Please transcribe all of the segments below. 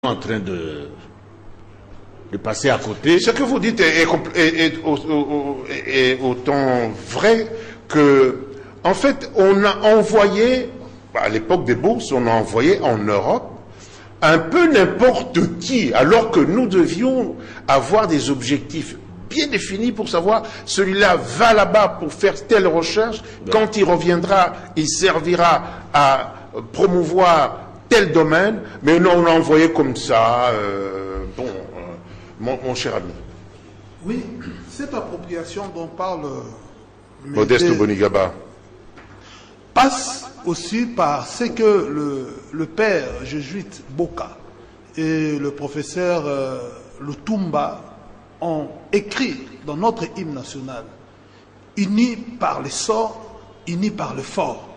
en train de passer à côté. Ce que vous dites est autant vrai que, en fait, on a envoyé, à l'époque des bourses, on a envoyé en Europe un peu n'importe qui, alors que nous devions avoir des objectifs bien définis pour savoir celui-là va là-bas pour faire telle recherche, quand il reviendra, il servira à promouvoir tel domaine, mais non, on l'a envoyé comme ça, mon cher ami. Oui, cette appropriation dont parle Modeste Bonigaba passe aussi par ce que le père jésuite Boka et le professeur Lutumba ont écrit dans notre hymne national. Unis par les sorts, unis par le fort.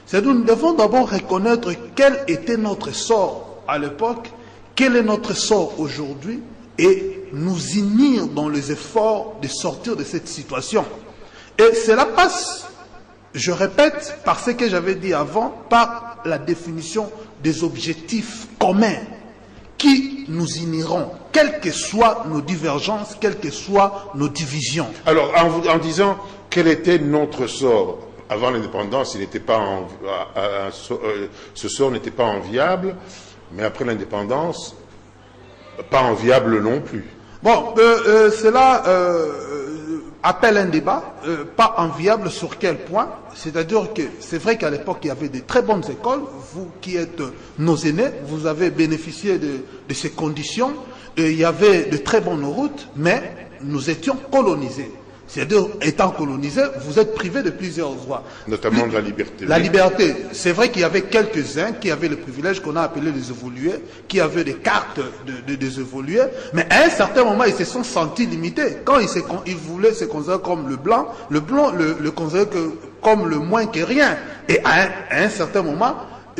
C'est-à-dire nous devons d'abord reconnaître quel était notre sort à l'époque, quel est notre sort aujourd'hui, et nous unir dans les efforts de sortir de cette situation. Et cela passe, je répète, par ce que j'avais dit avant, par la définition des objectifs communs qui nous uniront, quelles que soient nos divergences, quelles que soient nos divisions. Alors, en disant quel était notre sort avant l'indépendance, il n'était pas ce sort n'était pas enviable, mais après l'indépendance, pas enviable non plus. Bon, cela appelle un débat, pas enviable sur quel point. C'est-à-dire que c'est vrai qu'à l'époque, il y avait de très bonnes écoles. Vous qui êtes nos aînés, vous avez bénéficié de ces conditions. Et il y avait de très bonnes routes, mais nous étions colonisés. C'est-à-dire, étant colonisés, vous êtes privés de plusieurs droits. Notamment de la liberté. La liberté. C'est vrai qu'il y avait quelques-uns qui avaient le privilège qu'on a appelé les évolués, qui avaient des cartes des évolués, mais à un certain moment, ils se sont sentis limités. Quand ils voulaient se considérer comme le blanc le considérait comme le moins que rien. Et à un certain moment,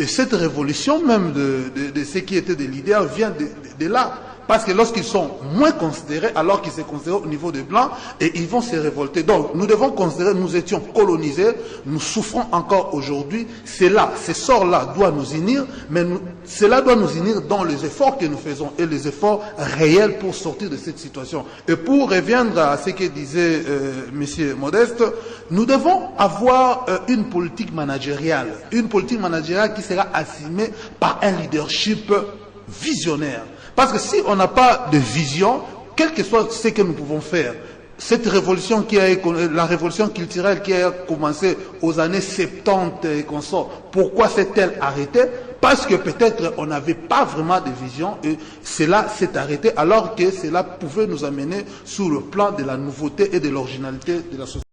cette révolution même de ceux qui étaient des leaders vient de là. Parce que lorsqu'ils sont moins considérés, alors qu'ils se considèrent au niveau des Blancs, et ils vont se révolter. Donc, nous devons considérer, nous étions colonisés, nous souffrons encore aujourd'hui. Ces sorts-là doivent nous unir, mais cela doit nous unir dans les efforts que nous faisons, et les efforts réels pour sortir de cette situation. Et pour revenir à ce que disait M. Modeste, nous devons avoir une politique managériale qui sera assumée par un leadership visionnaire. Parce que si on n'a pas de vision, quel que soit ce que nous pouvons faire, cette révolution la révolution culturelle qui a commencé aux années 70 et qu'on sort, pourquoi s'est-elle arrêtée? Parce que peut-être on n'avait pas vraiment de vision et cela s'est arrêté alors que cela pouvait nous amener sur le plan de la nouveauté et de l'originalité de la société.